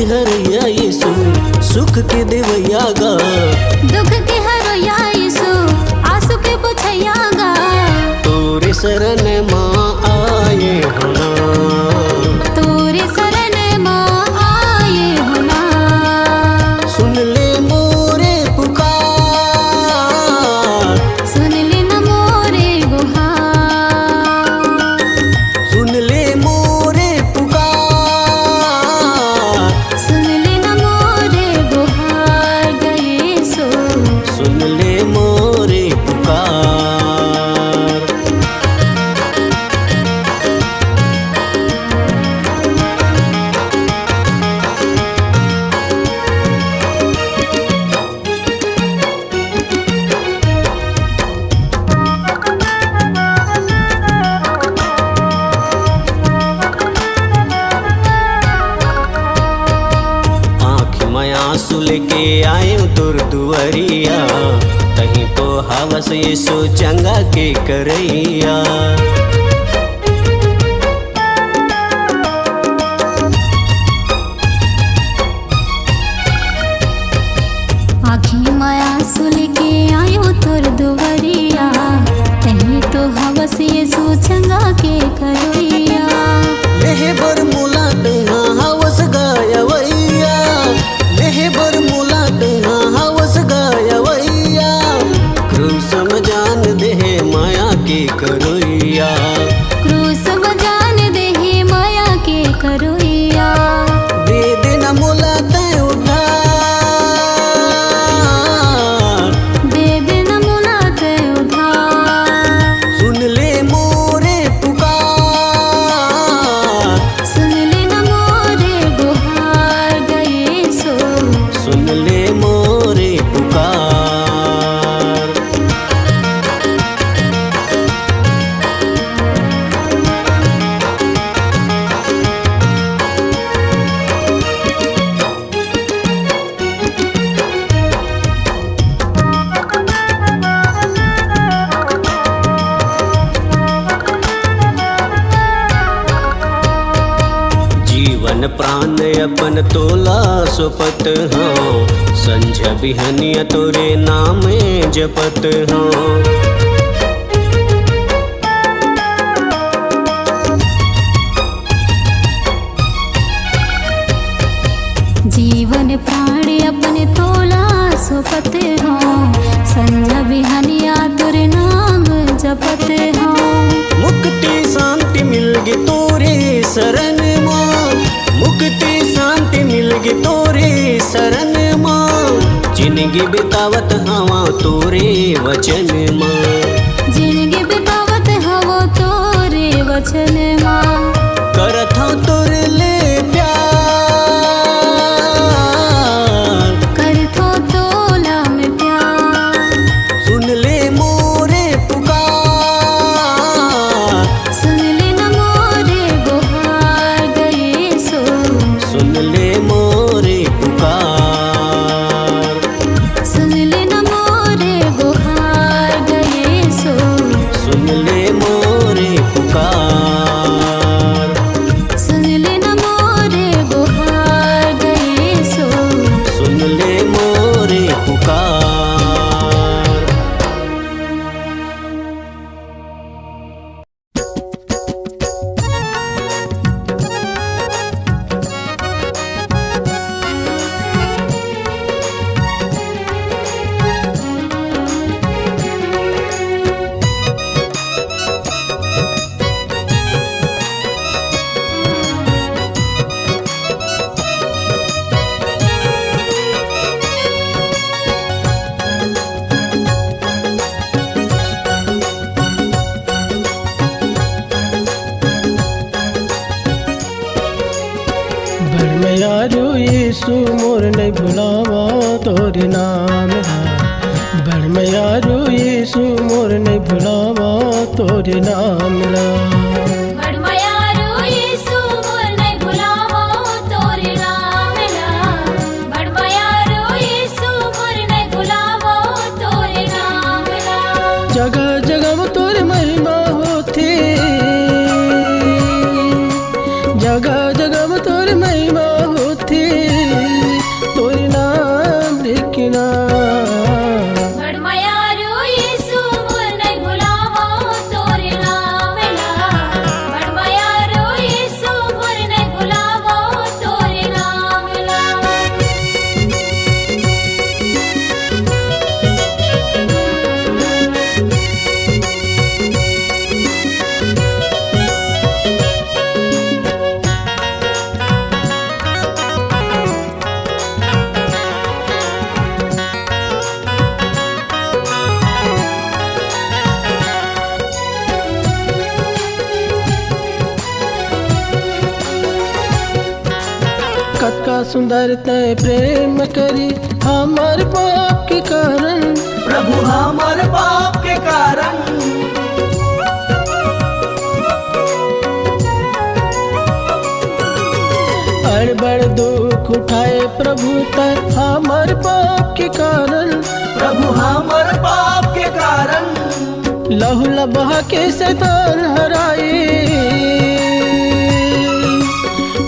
हरैया यीशु, सुख के देवैया गा। दुख के हरैया यीशु, आंसू के पोछैया गा। तोरे शरण माँ आए हो ना, तोरे शरण माँ आए हो ना। सुन ले मोरे पुकार, सुन ले न मोरे गुहार। सुन ले मोरे पुकार, सुन ले न मोरे गुहार गए सो। सुन ले मोरे पुकार। आंसू लेके आए तोर दुआरिया, कहीं तो हवस यीशु चंगा के करैया। आँखी माया आंसू लेके आयो तोर दुआरिया, कहीं तो हवस यीशु चंगा के करैया। लेहे बर मुला तहा हवस गायवैया, लेहे बर मुला तहा हवस गायवैया। क्रूस में जान देहे माया के करैया, क्रूस जान देहे माया के करैया। दे देना मुला तय उधार, दे देना मुला ते उधार। सुन ले मोरे पुकार, सुन ले न मोरे गुहार गए सो। सुन ले मोरे पुकार। जीवन प्राण अपन तोला सोपत हाँ, संझ बिहनिया तोरे नाम जपत हाँ। जीवन प्राण अपने तोला सोपत हो, संध्या बिहनिया तोरे नाम जपत हो। मुक्ति शांति मिलगी तोरे शरण माँ, मुक्ति शांति मिलगी तोरे शरण माँ। जिंदगी बितावत हवा तोरे वचन माँ, जिंदगी बितावत हवो तोरे वचन माँ। करत हूँ तोर ले प्यार, करथो तोला में प्यार। सुन ले मोरे पुकार, सुन ले न मोरे गुहार गए सो। सुन ले मोरे पुकार। सुन ले न मोरे गुहार गए सो। सुन ले मोरे पुकार, सुन ले न मोरे गुहार गए सो। सुन ले मोरे पुकार। यारो यीशु मोर नहीं भुलावा तोरे नाम ला। बड़ में यारो यीशु मोर नहीं भुलावा तोरे नाम ला। बड़मयारो यीशु मोर नहीं भुलावो तोरे नाम ला। बड़मयारो यीशु मोर नहीं भुलावो तोरे नाम ला। जगह जगह में तोरे महिमा होती, जगह जगह में तोरे महिमा होती। सुंदर तय प्रेम करी हमार पाप के कारण। प्रभु हमार पाप के कारण। बड़ दुख उठाए प्रभु तय हमार पाप के कारण। प्रभु हमार पाप के कारण। लहू लबहा के शैतान हराए,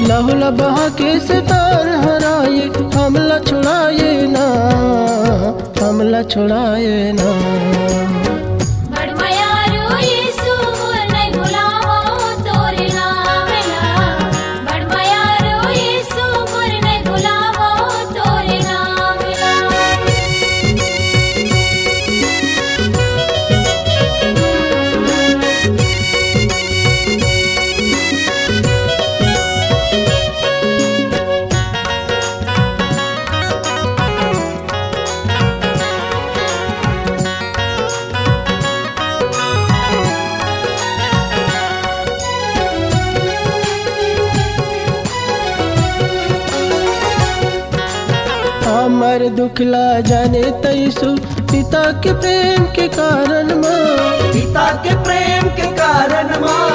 लहू लबहा के शैतान हराए। हमला छुड़ाए ना, हमला छुड़ाए ना। बड़ मयारू यीशु मोर नहीं भुलावो तोरे नाम ला। बड़ मयारू यीशु मोर नहीं भुलावो तोरे नाम ला। हमार दुखला जाने तैसु पिता के प्रेम के कारण माँ। पिता के प्रेम के कारण माँ।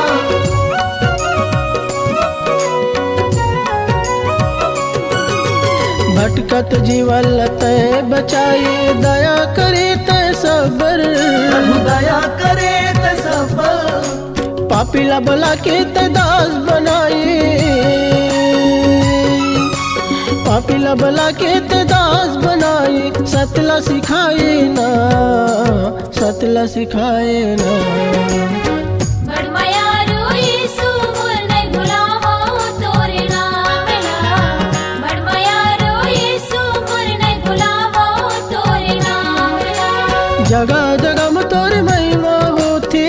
भटकत जीवन तय बचाए दया करे तय सबर। प्रभु दया करे ते सब। पापीला बला के तय दास बनाए, पापीला बला के तय दास बनाए। सतला सिखाए ना, सतला सिखाए ना। बड़ मयारू यीशु मोर नहीं भुलावो तोरे नाम ला। बड़ मयारू यीशु मोर नहीं भुलावो तोरे नाम ला। जगह जगह में तोर महिमा होती,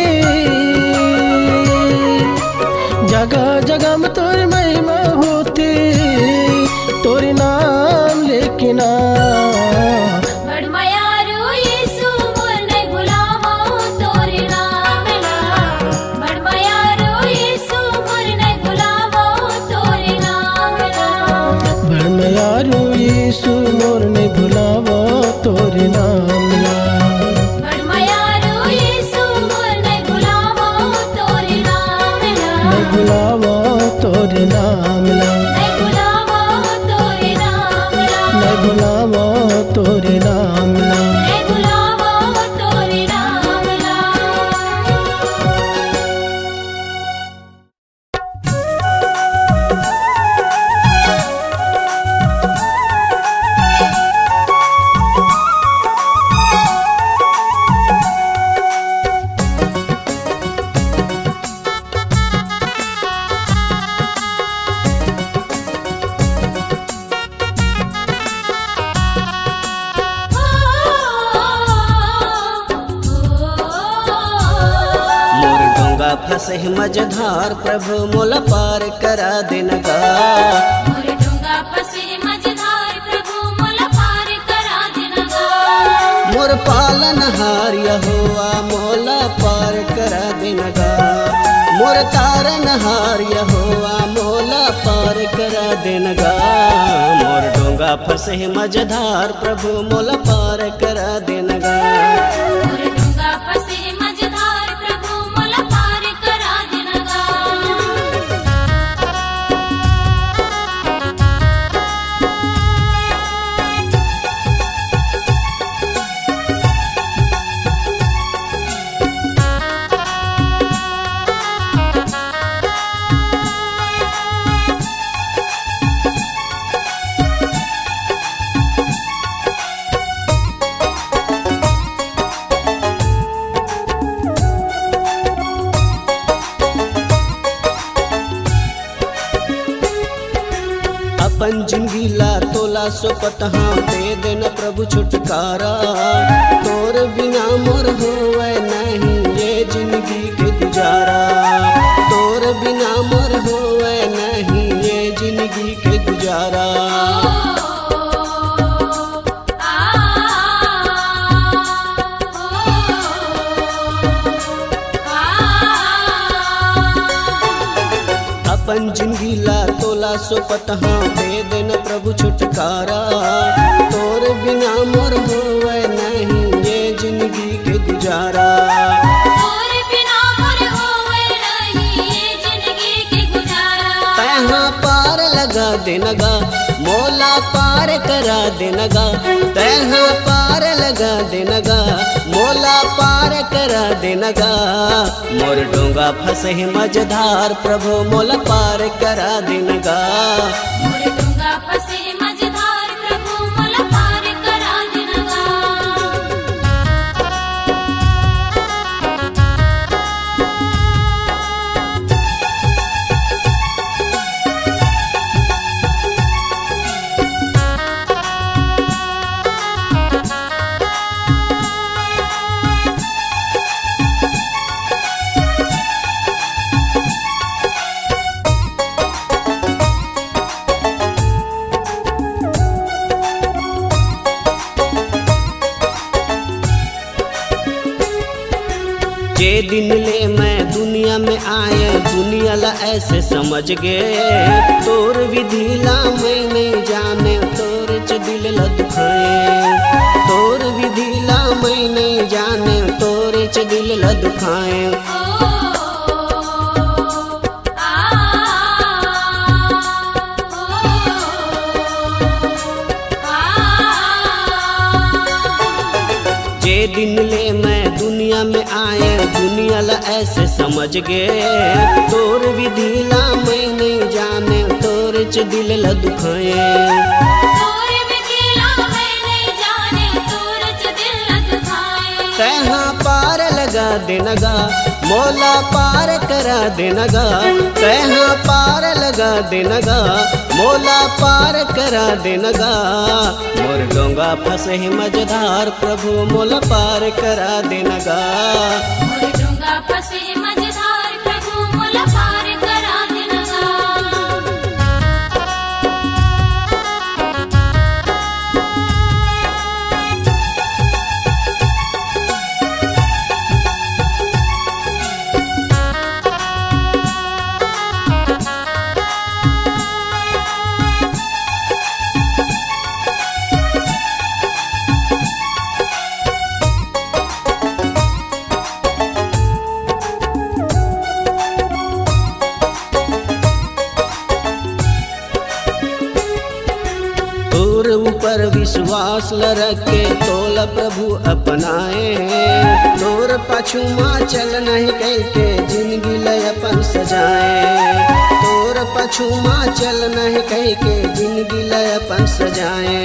जगह जगह में तोर महिमा होती। तोरे नाम लेकिन बड़ मयारू यीशु मोर नहीं भुलावो तोरे नाम ला। बड़ मयारू यीशु मोर नहीं भुलावो तोरे नाम ला। बड़ मयारू यीशु मोर नहीं भुलावो तोरे नाम ला। बड़ मयारू यीशु मोर नहीं भुलावो तोरे नाम ला। नहीं भुलावो तोरे नाम ला। नहीं भुलावो तोरे नाम ला। नहीं भुलावो तोरे नाम ला। नहीं भुलावो तोरे नाम ला। मोर डोंगा फंसे मझधार प्रभु मोला पार करा देनगा। मोर डोंगा फंसे मझधार प्रभु मोला पार करा देनगा। मोर पालनहार यहोवा मोला पार करा देनगा। मोर तारनहार यहोवा मोला पार करा देनगा। मोर डोंगा फंसे मझधार प्रभु मोला पार करा देनगा। मोर डोंगा फंसे मझधार प्रभु मोला पार करा देनगा। अपन जिंदगी ला तोला सोपत हाँ दे देना प्रभु छुटकारा। तोर बिना मोर होवे नहीं ये जिंदगी के गुजारा। तोर बिना मोर होवे नहीं ये जिंदगी के गुजारा। अपन जिंदगी ला तोला सोपत हाँ दे देना प्रभु छुटकारा। तोर बिना मोर होवे नहीं ये जिंदगी के गुजारा। तोर बिना मोर होवे नहीं ये जिंदगी के गुजारा। तहाँ पार लगा देनगा मोला पार करा देनगा। तहाँ पार लगा देनगा मोला पार करा देनगा। मोर डोंगा फंसे मझधार प्रभु मोला पार करा देनगा। मोर डूंगा फंसे मझधार प्रभु मोला पार करा देनगा। जे दिन ले मैं दुनिया में आए दुनिया ला ऐसे समझ गए। तोर विधि ला मैं नहीं जाने तोर च दिल ला दुखाए। तोर विधि ला मैं नहीं जाने तोर च दिल ला दुखाए। जे दिन ले मैं दुनिया में आए दुनिया ला ऐसे समझ गए। तोर विधि ला मैं नहीं जाने तोर च दिल ला दुखाए। तोर विधि ला मैं नहीं जाने तोर च दिल ला दुखाए। तहाँ पार लगा देनगा मोला पार करा देनगा। तहाँ पार लगा देनगा मोला पार करा देनगा। मोर डोंगा फंसे मझधार प्रभु मोला पार करा देनगा। मोर डूंगा फंसे मझधार प्रभु मोला पार करा देनगा। तोर ऊपर विश्वास ल रखे तोला प्रभु अपनाए। तोर पाछू माँ चल नहीं कह के जिंदगी ल अपन सजाए। तोर पाछू माँ चल नहीं कह के जिंदगी ल अपन सजाए।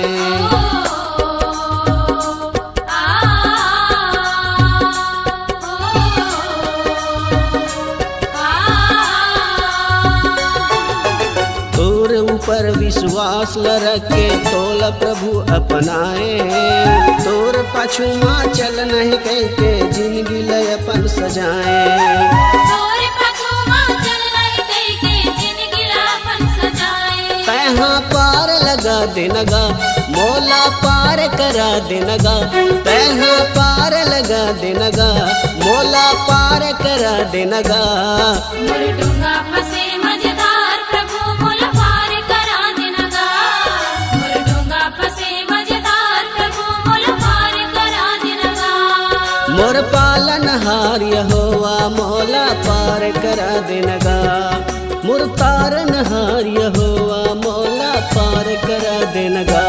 तोर ऊपर विश्वास ल रखे तोला प्रभु अपनाए। तोर पाछू माँ चल नहीं कह के जिंदगी ल अपन सजाए। तोर पाछू माँ चल नहीं कह के जिंदगी ला अपन सजाए। तहाँ पार लगा देनगा मोला पार करा देनगा। तहाँ पार लगा देनगा मोला पार करा देनगा। मोर डूंगा फंसे मझधार प्रभु मोला पार करा देनगा। मोर डूंगा फंसे मझधार प्रभु मोला पार करा देनगा। मोर पालन हार यहोवा मोला पार करा देनगा। मोर तारन हार यहोवा मोला पार करा देनगा।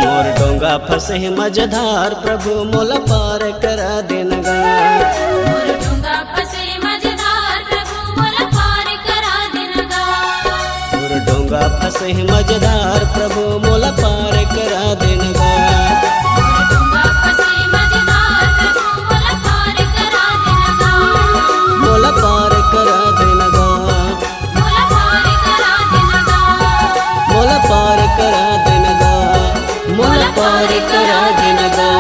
मोर डोंगा फंसे मझधार प्रभु मोला पार करा देनगा। मोर डूंगा फंसे मझधार प्रभु मोला पार करा देनगा। मोर डोंगा फंसे मझधार प्रभु मोला पार करा देनगा। मोर डूंगा फंसे मझधार प्रभु मोला पार करा देनगा। मोला पार करा देनगा। मोला पार करा देनगा। मोला पार करा देनगा। मोला पार करा देनगा।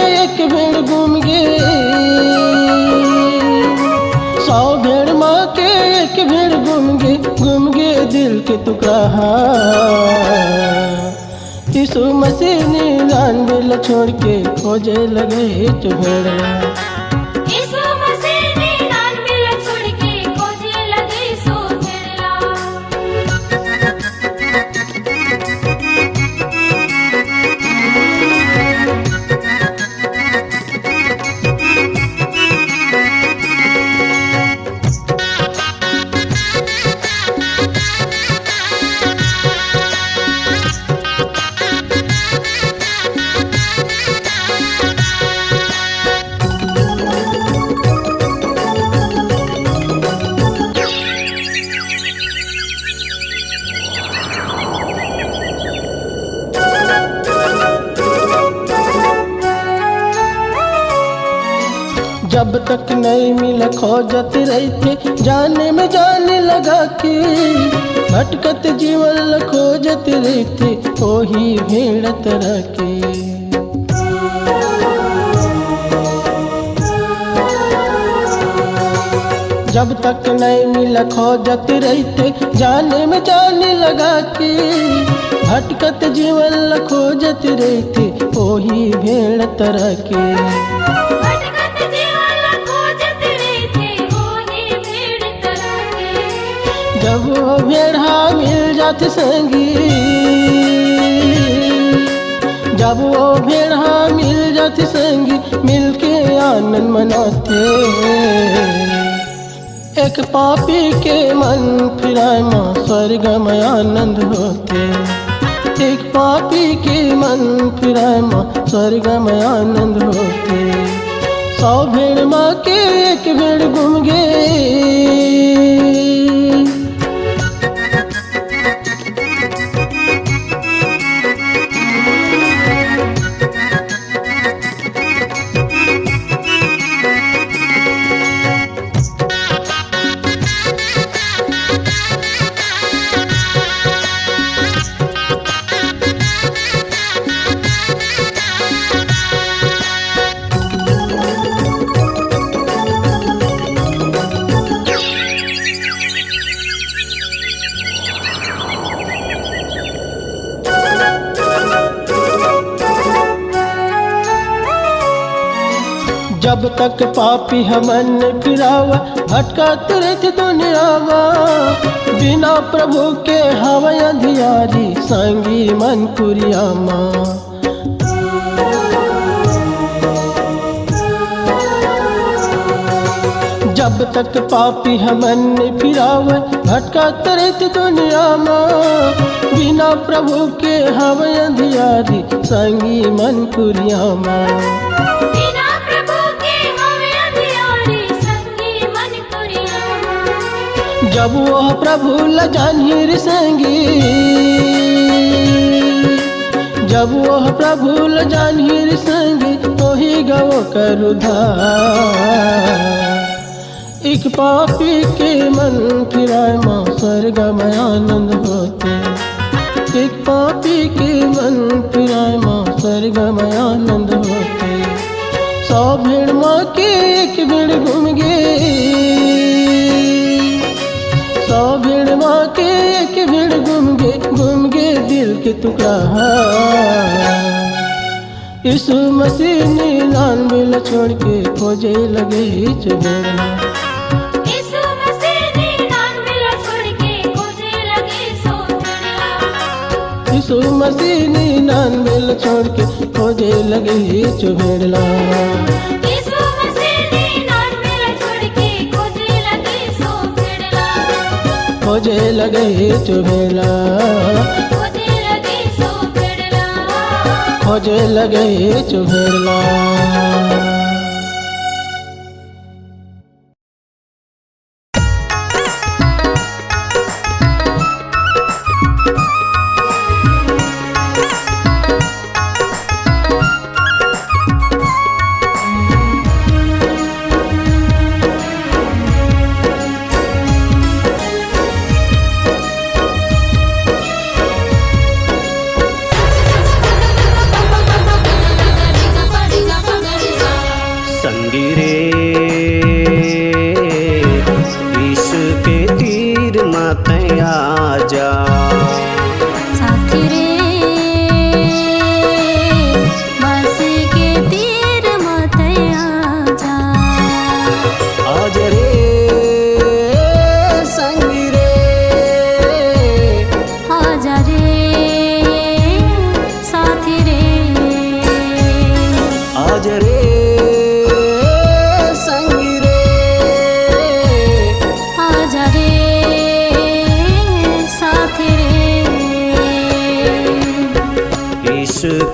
एक भेड़ घूम गे, 100 भेड़ माँ के एक भेड़ घूम गे दिल के टुकड़ा। यीशु मसीह ने जान दिल छोड़ के खोजे लगे जो भेड़वा। यीशु मसीह ने दान मिल छोड़ के खोजे लगे सो भेड़ला। जब तक नहीं मिला खोजत रही थे, जाने में जाने लगा के भटकत जीवन खोजत रही थे, वही भेड़ तरह के। जब तक नहीं मिला खोजत रही थे, जाने में जाने लगा के भटकत जीवन खोजत रही थे, वही भेड़ तरह के। भटकत जीवन खोजत रहे थे, वही भेड़ तरह के। जब वो भेड़ा मिल जाते संगी, जब वो भेड़ा मिल जाते संगी, मिलके आनंद मनाते। एक पापी के मन फिराए माँ स्वर्ग में आनंद होते। एक पापी के मन फिराए माँ स्वर्ग में आनंद होते। 100 भेड़ माँ के एक भेड़ घूम गे, जब तक पापी हमन फिरावा भटकाते रहते दुनियावा। बिना प्रभु के हवा अंधियारी संगी मन कुरियामा। जब तक पापी हमन फिरावा भटकाते रहते दुनियामा। बिना प्रभु के हवा अंधियारी संगी मन कुरियामा। जब वह प्रभु ल जानिर संगी, जब वह प्रभु ल जानिर संगी, तो ही गव कर उद्धार। एक पापी के मन फिराए माँ स्वर्ग में आनंद होते। एक पापी के मन फिराए माँ स्वर्ग में आनंद होते। 100 भेड़ माँ के एक भेड़ घूम गे, 100 भेड़ माँ के एक भेड़ घूम गे दिल के टुकड़ा। यीशु मसीह ने नान बिल छोड़ के खोजे लगे जो भेड़ना। यीशु मसीह ने दान मिल छोड़ के खोजे लगे सो भेड़ला। यीशु मसीह ने नान बिल छोड़ के खोजे लगे जो भेड़ना। यीशु मसीह ने दान मिल छोड़ के खोजे लगे सो भेड़ला। खोजे लगे जो भेड़ला। खोजे लगे सो भेड़ला। खोजे लगे जो भेड़ला। Bye.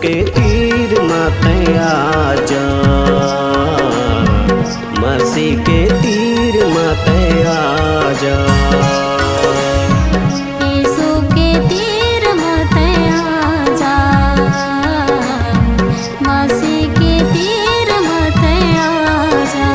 के तीर माते आजा, मसीह के तीर माते आजा। यीशु के तीर माते आजा, मसीह के तीर माते आजा।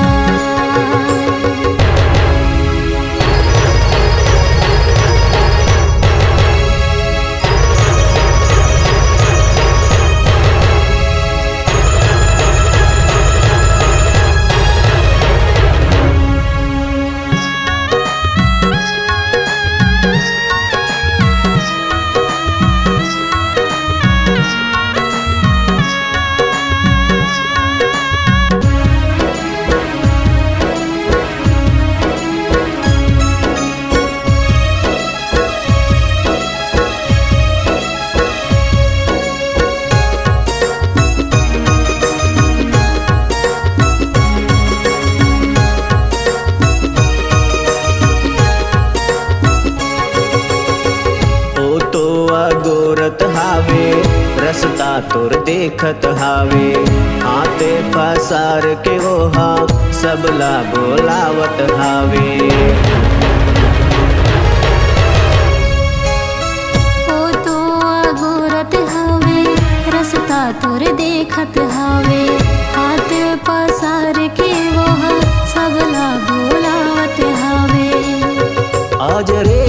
गोरत हावे रस्ता तोर देखत हावे, आते पसार के ओहा सबला बोलावत हावे। ओ तो गोरत हावे रस्ता तोर देखत हावे, हाथ पसार के वहाँ सबला बोलावत हावे। आज रे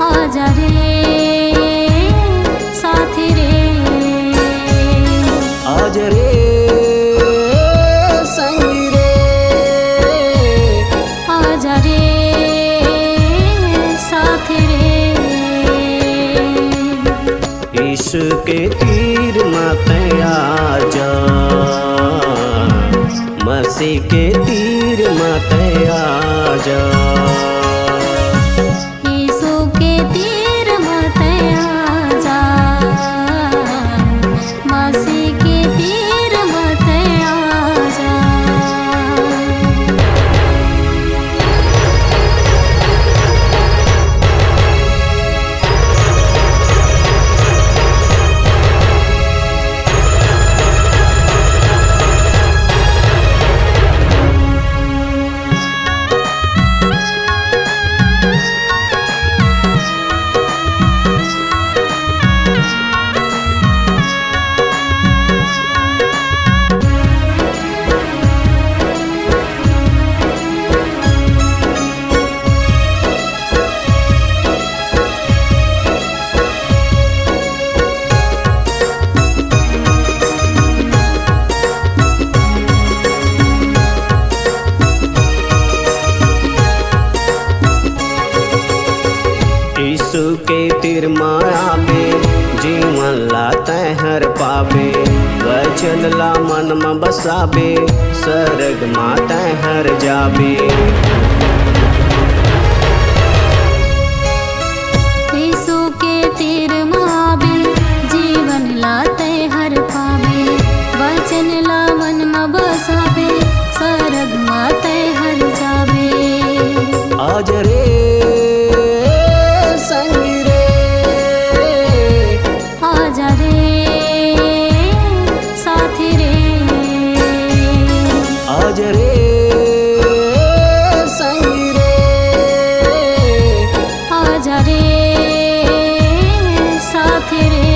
आजा रे साथी रे, आज रे संगी रे, आजा रे साथी रे। यीशु के तीर माते आजा, मसीह के तीर माते आजा। यीशु के तीर माते आजा, मसीह के तीर माते आजा। यीशु के तीर माया में जीवन लाते हर पावे, वचन ला मन में बसावे, सरग माते हर जावे। यीशु के तीर मावे जीवन लाते हर पावे, वचन ला मन में बसावे, सरग माते हर जावे। आज रे संगी रे, आजा रे साथी रे, आज रे संगी रे, आजा रे साथी रे।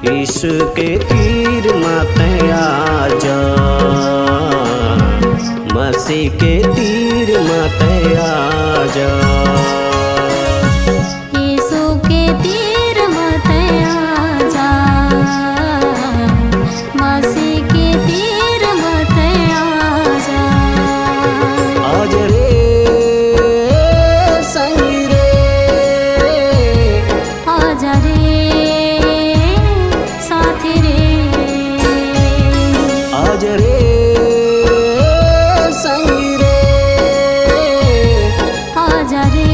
यीशु के तीर माते आजा, मसीह के तीर माते आजा। यीशु के तीर माते आजा, मसीह के तीर माते आजा। आज रे संगी रे, आजा रे साथी रे, आज रे संगी रे, आजा रे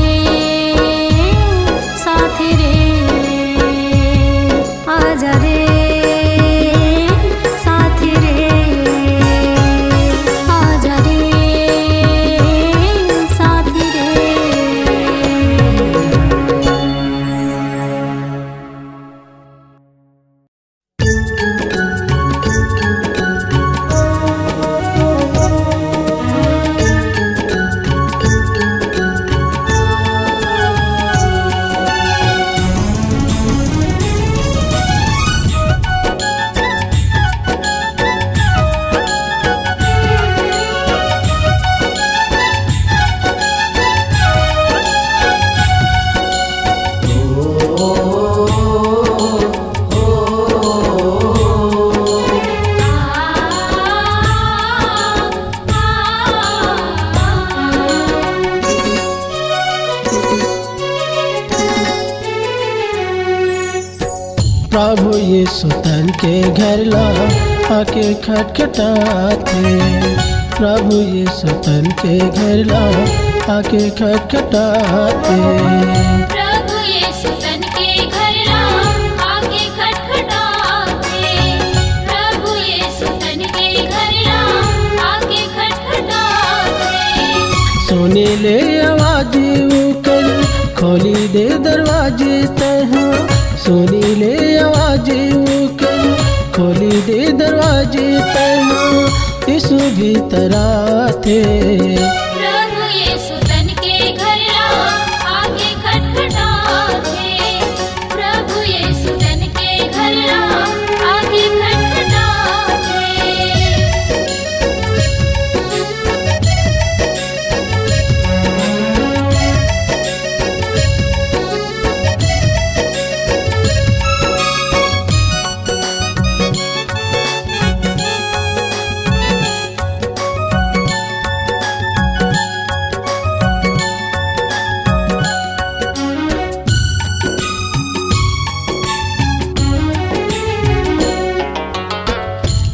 के घर ला आके खटखटाते। प्रभु यीशु तन के घर ला आके खटखटाते। प्रभु यीशु तन के घर ला आके खटखटाते। प्रभु यीशु तन के घर ला आके खटखटाते। सुनी ले आवाज ऊकर खोली दे दरवाजे तहाँ। सुनी ले आवाज ऊकर खोली दे दरवाजे तहाँ। यीशु भीतर आते। प्रभु यीशु तन के घर ला आके खटखटाते। प्रभु यीशु तन के घर ला आके खटखटाते।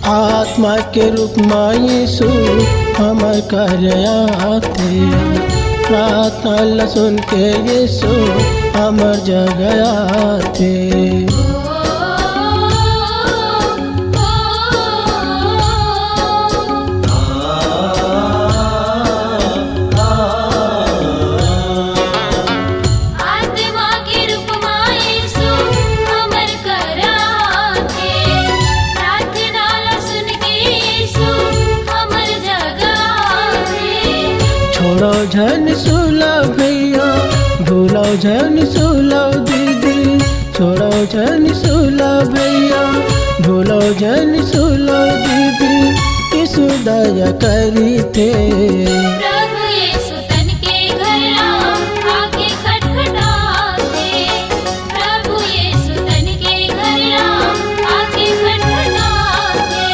आत्मा के रूप में यीशु हमर घर आते। प्रार्थना ला सुन के यीशु हमर जगह आते। आत्मा के रूप में यीशु हमर घर आते। प्रार्थना ला सुन के यीशु हमर जगह आते। छोड़ो झन सुला भैया भूलो झन सुला दीदी। छोड़ो झन सुला भैया भूलो झन सुला दीदी। यीशु दया करी थे। प्रभु यीशु तन के घर ला आके खटखटाते। प्रभु यीशु तन के घर ला आके खटखटाते।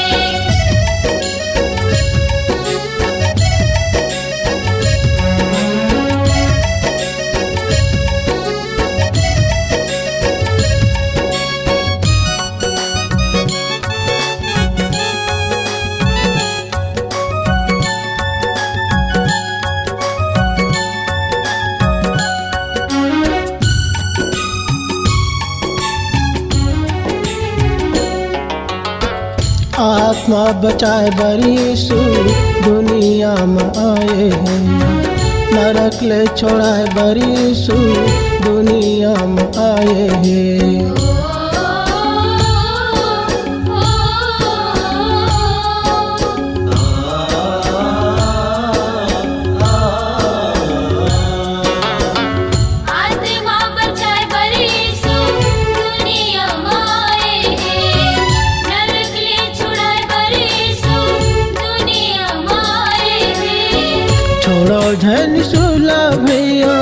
आत्मा बचाए बर यीशु दुनिया में आए हैं। नरक ले छोड़ाए बर यीशु दुनिया में आए हैं। आत्मा बचाए बर यीशु दुनिया में आए हैं। नरक ले छुड़ाए बर यीशु दुनिया में आए हैं। छोड़ो झन सुला भैया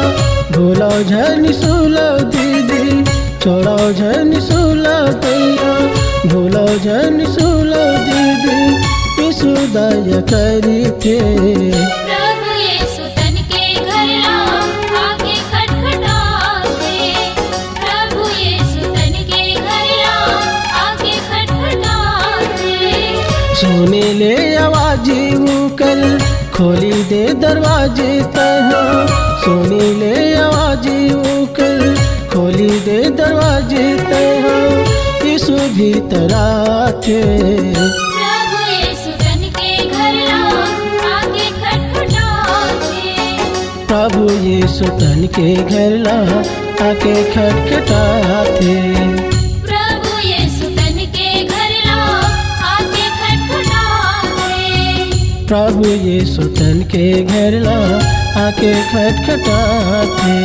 भूलो झन सुला दीदी। छोड़ो झन सुला भैया भूलो झन सुला दीदी। यीशु दया करी थे। प्रभु यीशु तन के घर ला आके खटखटाते। प्रभु यीशु तन के घर ला आके खटखटाते। सुने ले आवाज ऊकर खोली दे दरवाजे तहाँ। सुनी ले आवाज ऊकर खोली दे दरवाजे तहाँ। यीशु भीतर आते। प्रभु यीशु तन के घर ला आके खटखटाते। प्रभु यीशु तन के घर ला आके खटखटाते। प्रभु यीशु तन के घर ला आके खटखटाते। प्रभु यीशु तन के घर ला आके खटखटाते।